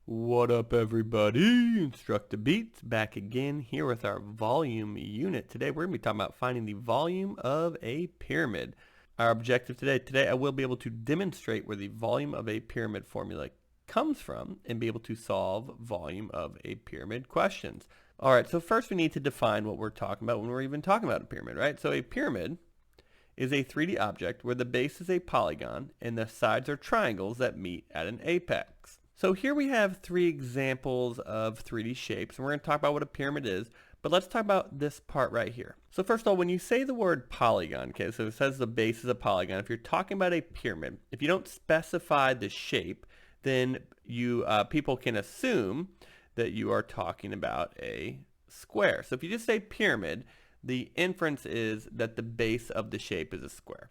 What up, everybody? InstructaBeats back again here with our volume unit. Today we're going to be talking about finding the volume of a pyramid. Our objective today I will be able to demonstrate where the volume of a pyramid formula comes from and be able to solve volume of a pyramid questions. Alright, so first we need to define what we're talking about when we're even talking about a pyramid, right? So a pyramid is a 3D object where the base is a polygon and the sides are triangles that meet at an apex. So here we have three examples of 3D shapes, and we're going to talk about what a pyramid is, but let's talk about this part right here. So first of all, when you say the word polygon, okay, so it says the base is a polygon. If you're talking about a pyramid, if you don't specify the shape, then people can assume that you are talking about a square. So if you just say pyramid, the inference is that the base of the shape is a square.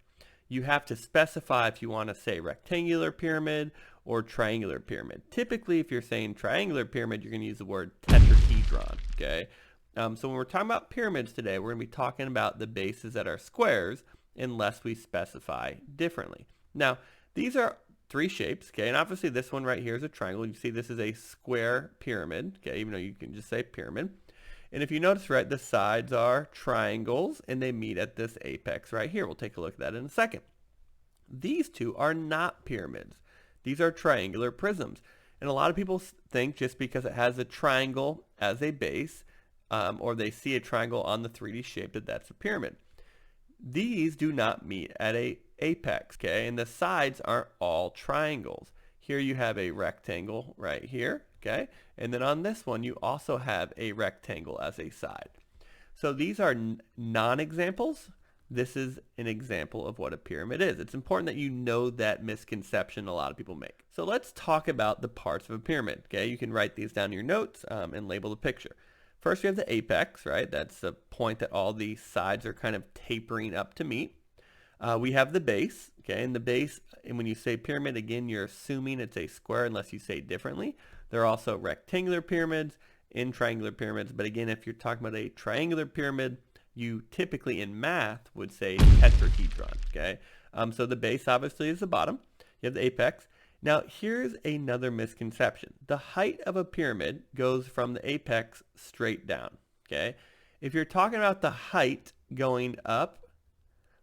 You have to specify if you want to say rectangular pyramid or triangular pyramid. Typically, if you're saying triangular pyramid, you're going to use the word tetrahedron, okay? So when we're talking about pyramids today, we're going to be talking about the bases that are squares unless we specify differently. Now, these are three shapes, okay? And obviously this one right here is a triangle. You see this is a square pyramid, okay? Even though you can just say pyramid. And if you notice, right, the sides are triangles and they meet at this apex right here. We'll take a look at that in a second. These two are not pyramids. These are triangular prisms. And a lot of people think just because it has a triangle as a base, or they see a triangle on the 3D shape, that that's a pyramid. These do not meet at a apex, okay? And the sides aren't all triangles. Here you have a rectangle right here, okay? And then on this one, you also have a rectangle as a side. So these are non-examples. This is an example of what a pyramid is. It's important that you know that misconception a lot of people make. So let's talk about the parts of a pyramid, okay? You can write these down in your notes and label the picture. First, we have the apex, right? That's the point that all the sides are kind of tapering up to meet. We have the base, okay? And the base, and when you say pyramid, again, you're assuming it's a square unless you say differently. There are also rectangular pyramids and triangular pyramids. But again, if you're talking about a triangular pyramid, you typically in math would say tetrahedron, okay? So the base obviously is the bottom. You have the apex. Now here's another misconception. The height of a pyramid goes from the apex straight down, okay? If you're talking about the height going up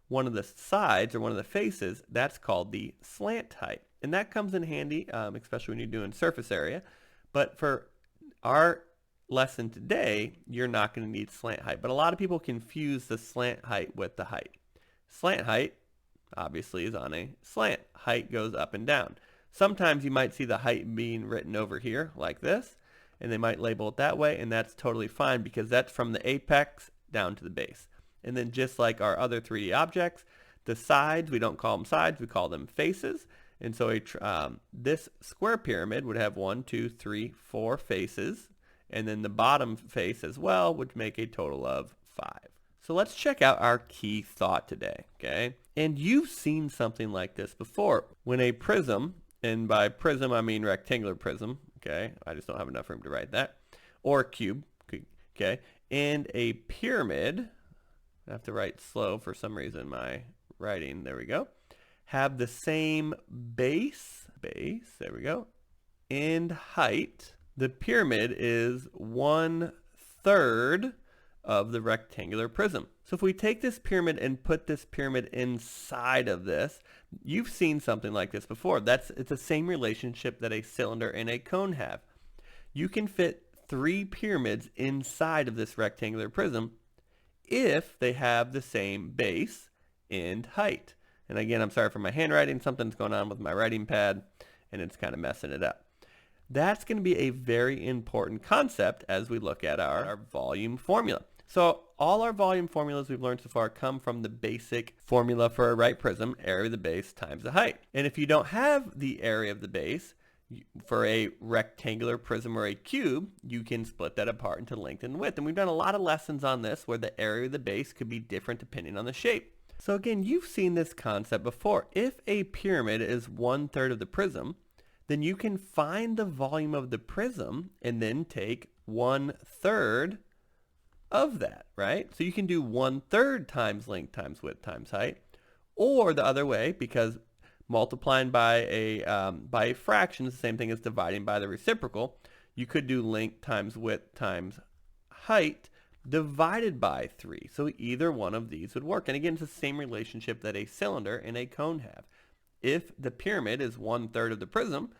one of the sides or one of the faces, that's called the slant height. And that comes in handy, especially when you're doing surface area. But for our lesson today, you're not going to need slant height. But a lot of people confuse the slant height with the height. Slant height, obviously, is on a slant. Height goes up and down. Sometimes you might see the height being written over here like this, and they might label it that way, and that's totally fine because that's from the apex down to the base. And then just like our other 3D objects, the sides, we don't call them sides, we call them faces. And so this square pyramid would have 1, 2, 3, 4 faces, and then the bottom face as well would make a total of 5. So let's check out our key thought today, okay? And you've seen something like this before. When a prism, and by prism I mean rectangular prism, okay? I just don't have enough room to write that. Or a cube, okay? And a pyramid, I have to write slow for some reason, my writing, there we go, have the same base, there we go, and height. The pyramid is 1/3 of the rectangular prism. So if we take this pyramid and put this pyramid inside of this, you've seen something like this before. It's the same relationship that a cylinder and a cone have. You can fit 3 pyramids inside of this rectangular prism if they have the same base and height. And again, I'm sorry for my handwriting. Something's going on with my writing pad, and it's kind of messing it up. That's going to be a very important concept as we look at our volume formula. So all our volume formulas we've learned so far come from the basic formula for a right prism, area of the base times the height. And if you don't have the area of the base for a rectangular prism or a cube, you can split that apart into length and width. And we've done a lot of lessons on this where the area of the base could be different depending on the shape. So again, you've seen this concept before. If a pyramid is 1/3 of the prism, then you can find the volume of the prism and then take 1/3 of that, right? So you can do 1/3 times length times width times height, or the other way, because multiplying by a fraction is the same thing as dividing by the reciprocal. You could do length times width times height divided by 3. So either one of these would work. And again, it's the same relationship that a cylinder and a cone have. If the pyramid is 1/3 of the prism,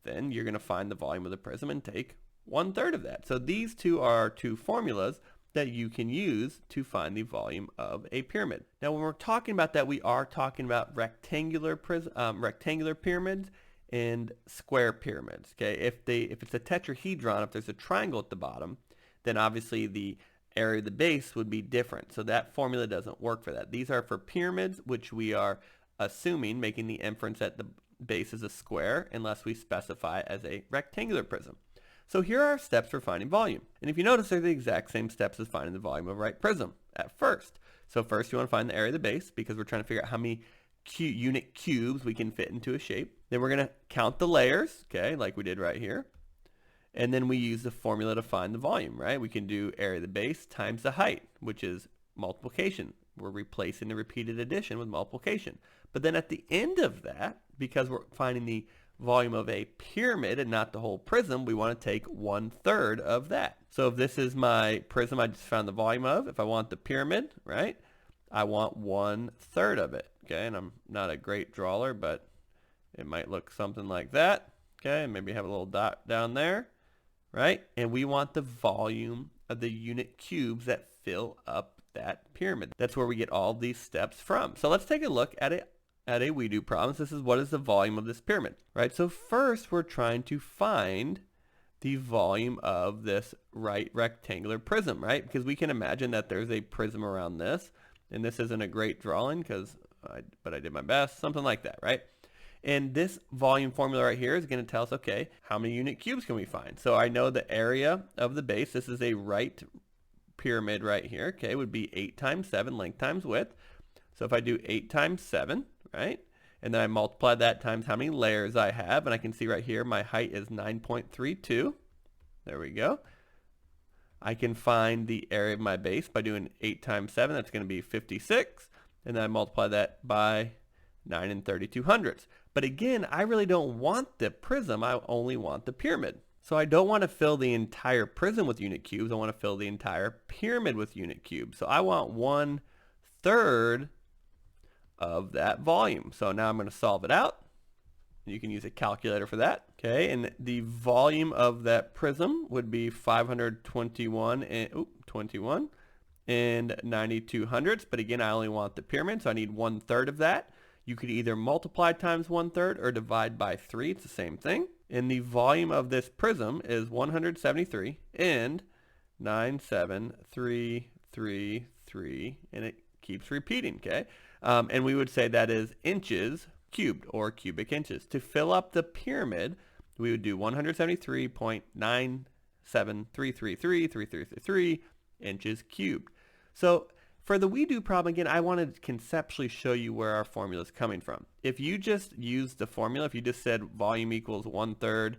then you're going to find the volume of the prism and take 1/3 of that. So these two are two formulas that you can use to find the volume of a pyramid. Now when we're talking about that, we are talking about rectangular pyramids and square pyramids. Okay, if it's a tetrahedron, if there's a triangle at the bottom, then obviously the area of the base would be different. So that formula doesn't work for that. These are for pyramids, which we are assuming, making the inference that the base is a square unless we specify it as a rectangular prism. So here are our steps for finding volume. And if you notice, they're the exact same steps as finding the volume of a right prism at first. So first you want to find the area of the base because we're trying to figure out how many unit cubes we can fit into a shape. Then we're going to count the layers, okay, like we did right here. And then we use the formula to find the volume, right? We can do area of the base times the height, which is multiplication. We're replacing the repeated addition with multiplication. But then at the end of that, because we're finding the volume of a pyramid and not the whole prism, we want to take 1/3 of that. So if this is my prism I just found the volume of, if I want the pyramid, right, I want 1/3 of it, okay? And I'm not a great drawer, but it might look something like that, okay? Maybe have a little dot down there, right? And we want the volume of the unit cubes that fill up that pyramid. That's where we get all these steps from. So let's take a look at a we do problem. This is what is the volume of this pyramid, right? So first we're trying to find the volume of this right rectangular prism, right? Because we can imagine that there's a prism around this, and this isn't a great drawing but I did my best, something like that, right? And this volume formula right here is going to tell us, okay, how many unit cubes can we find? So I know the area of the base, this is a right pyramid right here, okay, would be 8 times 7, length times width. So if I do 8 times 7, right, and then I multiply that times how many layers I have, and I can see right here my height is 9.32. There we go. I can find the area of my base by doing 8 times 7, that's going to be 56, and then I multiply that by 9 32/100ths. But again, I really don't want the prism, I only want the pyramid. So I don't want to fill the entire prism with unit cubes, I want to fill the entire pyramid with unit cubes. So I want 1/3 of that volume. So now I'm going to solve it out. You can use a calculator for that. Okay, and the volume of that prism would be 521 and 92/100ths. But again, I only want the pyramid, so I need 1/3 of that. You could either multiply times 1/3 or divide by 3. It's the same thing. And the volume of this prism is 173 and 97333, and it keeps repeating, okay? And we would say that is inches cubed or cubic inches. To fill up the pyramid, we would do 173.9733333 inches cubed. So for the we do problem, again, I wanted to conceptually show you where our formula is coming from. If you just used the formula, if you just said volume equals 1/3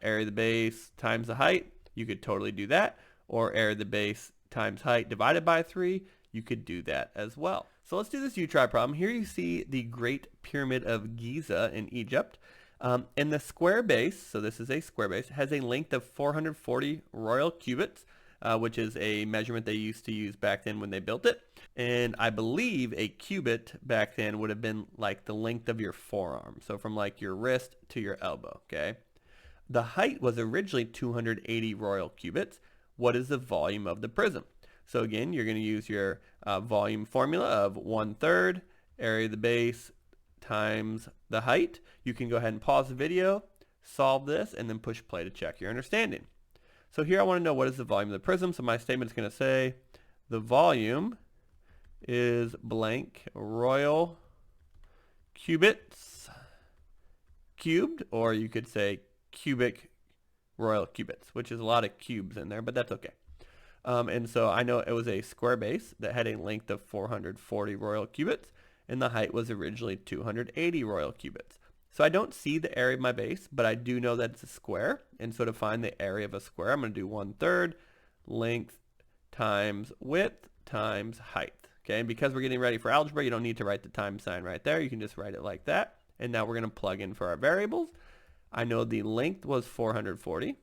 area of the base times the height, you could totally do that. Or area of the base times height divided by 3, you could do that as well. So let's do this U-try problem. Here you see the Great Pyramid of Giza in Egypt. And the square base, so this is a square base, has a length of 440 royal cubits, which is a measurement they used to use back then when they built it. And I believe a cubit back then would have been like the length of your forearm. So from like your wrist to your elbow, okay? The height was originally 280 royal cubits. What is the volume of the prism? So again, you're going to use your volume formula of 1/3 area of the base times the height. You can go ahead and pause the video, solve this, and then push play to check your understanding. So here I want to know what is the volume of the prism. So my statement is going to say the volume is blank royal cubits cubed, or you could say cubic royal cubits, which is a lot of cubes in there, but that's okay. And so I know it was a square base that had a length of 440 royal cubits, and the height was originally 280 royal cubits. So I don't see the area of my base, but I do know that it's a square. And so to find the area of a square, I'm going to do 1/3 length times width times height. Okay, and because we're getting ready for algebra, you don't need to write the times sign right there. You can just write it like that. And now we're going to plug in for our variables. I know the length was 440.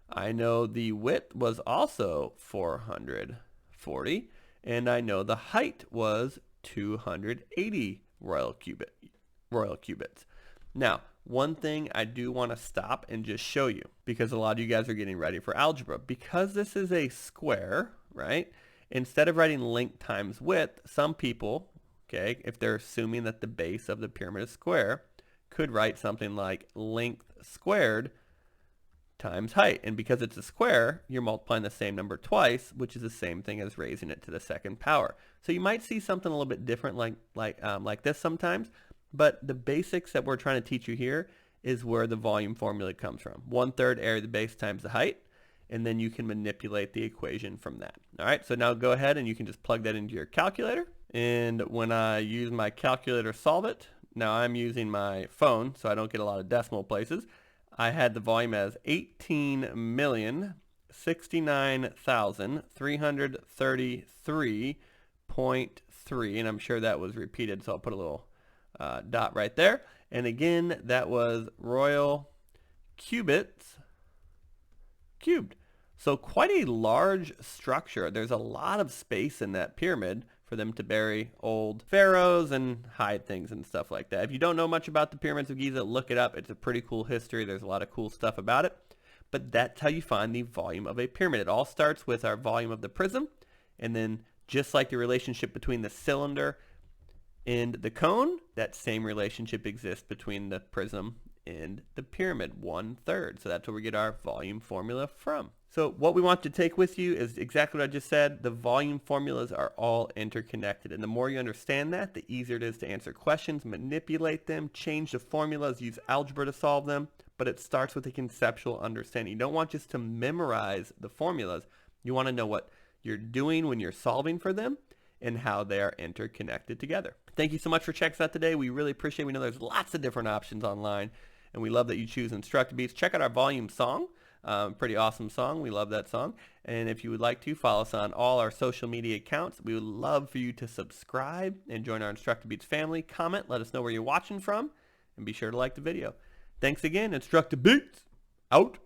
I know the width was also 440. And I know the height was 280 royal cubits. Now, one thing I do want to stop and just show you, because a lot of you guys are getting ready for algebra. Because this is a square, right? Instead of writing length times width, some people, okay, if they're assuming that the base of the pyramid is square, could write something like length squared times height. And because it's a square, you're multiplying the same number twice, which is the same thing as raising it to the second power. So you might see something a little bit different like this sometimes, but the basics that we're trying to teach you here is where the volume formula comes from. 1/3 area of the base times the height, and then you can manipulate the equation from that. All right, so now go ahead and you can just plug that into your calculator. And when I use my calculator to solve it, now I'm using my phone, so I don't get a lot of decimal places. I had the volume as 18,069,333.3, and I'm sure that was repeated, so I'll put a little dot right there. And again, that was royal cubits cubed. So quite a large structure. There's a lot of space in that pyramid for them to bury old pharaohs and hide things and stuff like that. If you don't know much about the pyramids of Giza, look it up. It's a pretty cool history. There's a lot of cool stuff about it. But that's how you find the volume of a pyramid. It all starts with our volume of the prism, and then just like the relationship between the cylinder and the cone, that same relationship exists between the prism and the pyramid, 1/3. So that's where we get our volume formula from. So what we want to take with you is exactly what I just said. The volume formulas are all interconnected. And the more you understand that, the easier it is to answer questions, manipulate them, change the formulas, use algebra to solve them. But it starts with a conceptual understanding. You don't want just to memorize the formulas. You want to know what you're doing when you're solving for them and how they are interconnected together. Thank you so much for checking us out today. We really appreciate it. We know there's lots of different options online, and we love that you choose InstructaBeats. Check out our volume song. Pretty awesome song. We love that song. And if you would like to, follow us on all our social media accounts. We would love for you to subscribe and join our InstructaBeats family. Comment, let us know where you're watching from, and be sure to like the video. Thanks again. InstructaBeats out.